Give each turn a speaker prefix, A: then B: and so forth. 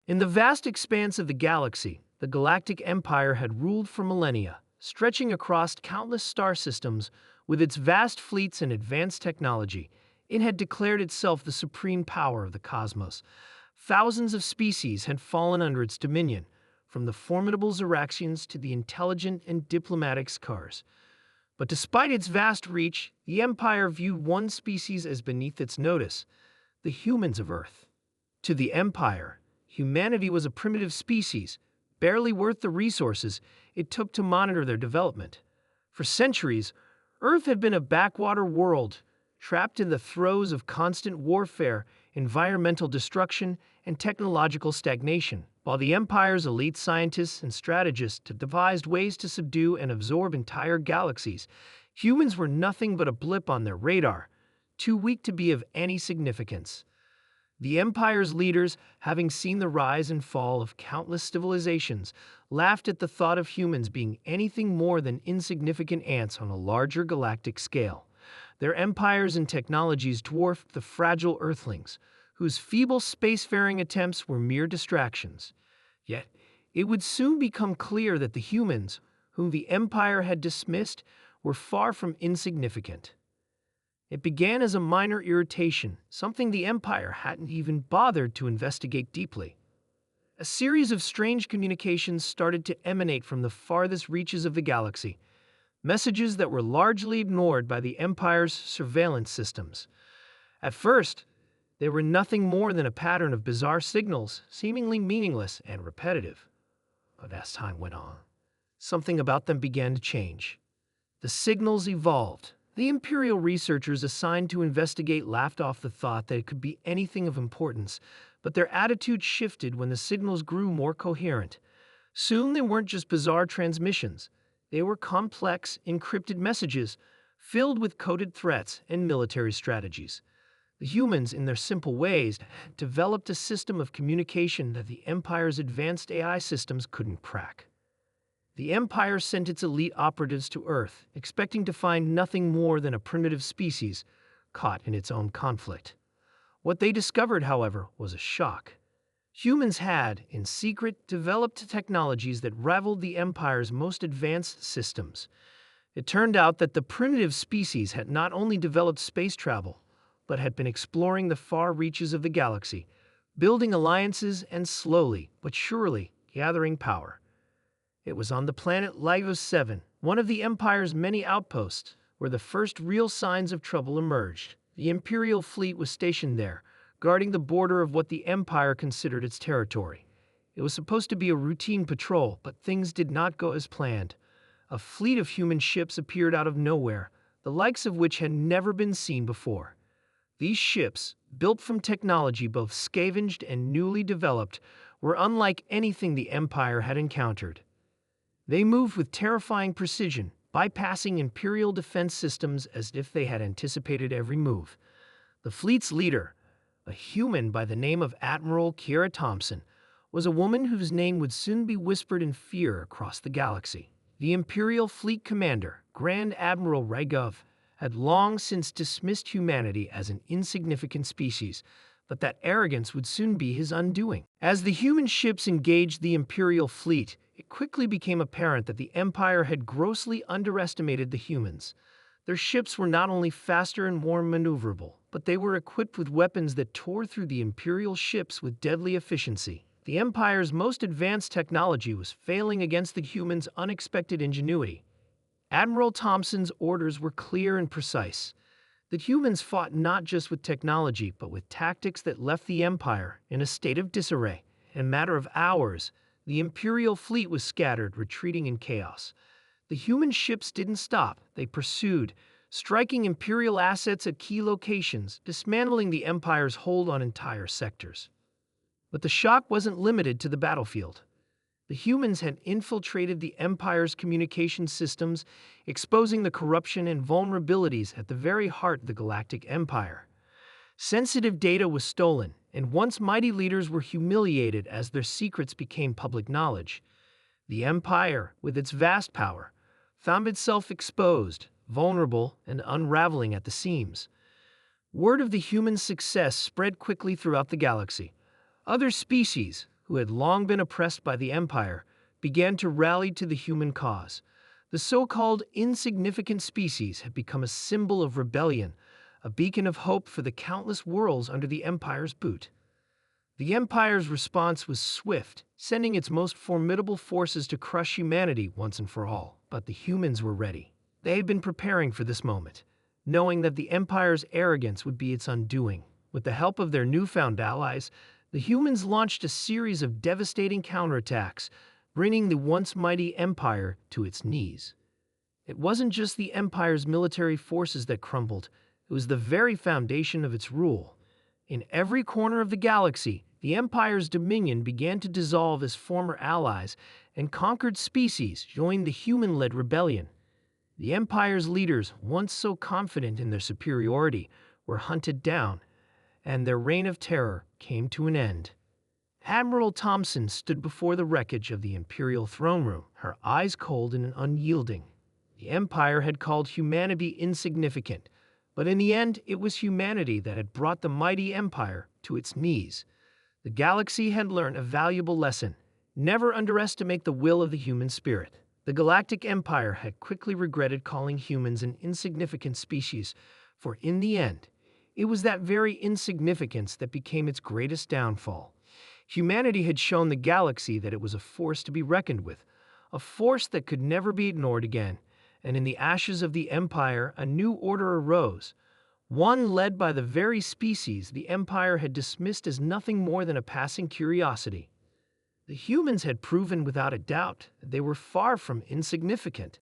A: In the vast expanse of the galaxy, the Galactic Empire had ruled for millennia, stretching across countless star systems. With its vast fleets and advanced technology, it had declared itself the supreme power of the cosmos. Thousands of species had fallen under its dominion, from the formidable Xeraxians to the intelligent and diplomatic Scars. But despite its vast reach, the Empire viewed one species as beneath its notice: the humans of Earth. To the Empire, humanity was a primitive species, barely worth the resources it took to monitor their development. For centuries, Earth had been a backwater world, trapped in the throes of constant warfare, environmental destruction, and technological stagnation. While the Empire's elite scientists and strategists had devised ways to subdue and absorb entire galaxies, humans were nothing but a blip on their radar, too weak to be of any significance. The Empire's leaders, having seen the rise and fall of countless civilizations, laughed at the thought of humans being anything more than insignificant ants on a larger galactic scale. Their empires and technologies dwarfed the fragile Earthlings, whose feeble spacefaring attempts were mere distractions. Yet, it would soon become clear that the humans, whom the Empire had dismissed, were far from insignificant. It began as a minor irritation, something the Empire hadn't even bothered to investigate deeply. A series of strange communications started to emanate from the farthest reaches of the galaxy, messages that were largely ignored by the Empire's surveillance systems. At first, they were nothing more than a pattern of bizarre signals, seemingly meaningless and repetitive. But as time went on, something about them began to change. The signals evolved. The Imperial researchers assigned to investigate laughed off the thought that it could be anything of importance, but their attitude shifted when the signals grew more coherent. Soon they weren't just bizarre transmissions. They were complex, encrypted messages, filled with coded threats and military strategies. The humans, in their simple ways, developed a system of communication that the Empire's advanced AI systems couldn't crack. The Empire sent its elite operatives to Earth, expecting to find nothing more than a primitive species caught in its own conflict. What they discovered, however, was a shock. Humans had, in secret, developed technologies that rivaled the Empire's most advanced systems. It turned out that the primitive species had not only developed space travel, but had been exploring the far reaches of the galaxy, building alliances and slowly but surely gathering power. It was on the planet Lagos 7, one of the Empire's many outposts, where the first real signs of trouble emerged. The Imperial fleet was stationed there, guarding the border of what the Empire considered its territory. It was supposed to be a routine patrol, but things did not go as planned. A fleet of human ships appeared out of nowhere, the likes of which had never been seen before. These ships, built from technology both scavenged and newly developed, were unlike anything the Empire had encountered. They moved with terrifying precision, bypassing Imperial defense systems as if they had anticipated every move. The fleet's leader, a human by the name of Admiral Kiera Thompson, was a woman whose name would soon be whispered in fear across the galaxy. The Imperial fleet commander, Grand Admiral Rygov, had long since dismissed humanity as an insignificant species, but that arrogance would soon be his undoing. As the human ships engaged the Imperial fleet, it quickly became apparent that the Empire had grossly underestimated the humans. Their ships were not only faster and more maneuverable, but they were equipped with weapons that tore through the Imperial ships with deadly efficiency. The Empire's most advanced technology was failing against the humans' unexpected ingenuity. Admiral Thompson's orders were clear and precise. The humans fought not just with technology, but with tactics that left the Empire in a state of disarray. In a matter of hours, the Imperial fleet was scattered, retreating in chaos. The human ships didn't stop. They pursued, striking Imperial assets at key locations, dismantling the Empire's hold on entire sectors. But the shock wasn't limited to the battlefield. The humans had infiltrated the Empire's communication systems, exposing the corruption and vulnerabilities at the very heart of the Galactic Empire. Sensitive data was stolen, and once mighty leaders were humiliated as their secrets became public knowledge. The Empire, with its vast power, found itself exposed, vulnerable, and unraveling at the seams. Word of the human success spread quickly throughout the galaxy. Other species, who had long been oppressed by the Empire, began to rally to the human cause. The so-called insignificant species had become a symbol of rebellion, a beacon of hope for the countless worlds under the Empire's boot. The Empire's response was swift, sending its most formidable forces to crush humanity once and for all. But the humans were ready. They had been preparing for this moment, knowing that the Empire's arrogance would be its undoing. With the help of their newfound allies, the humans launched a series of devastating counterattacks, bringing the once mighty Empire to its knees. It wasn't just the Empire's military forces that crumbled, it was the very foundation of its rule. In every corner of the galaxy, the Empire's dominion began to dissolve as former allies and conquered species joined the human-led rebellion. The Empire's leaders, once so confident in their superiority, were hunted down, and their reign of terror came to an end. Admiral Thompson stood before the wreckage of the Imperial throne room, her eyes cold and unyielding. The Empire had called humanity insignificant, but in the end, it was humanity that had brought the mighty Empire to its knees. The galaxy had learned a valuable lesson: never underestimate the will of the human spirit. The Galactic Empire had quickly regretted calling humans an insignificant species, for in the end, it was that very insignificance that became its greatest downfall. Humanity had shown the galaxy that it was a force to be reckoned with, a force that could never be ignored again. And in the ashes of the Empire, a new order arose, one led by the very species the Empire had dismissed as nothing more than a passing curiosity. The humans had proven without a doubt that they were far from insignificant.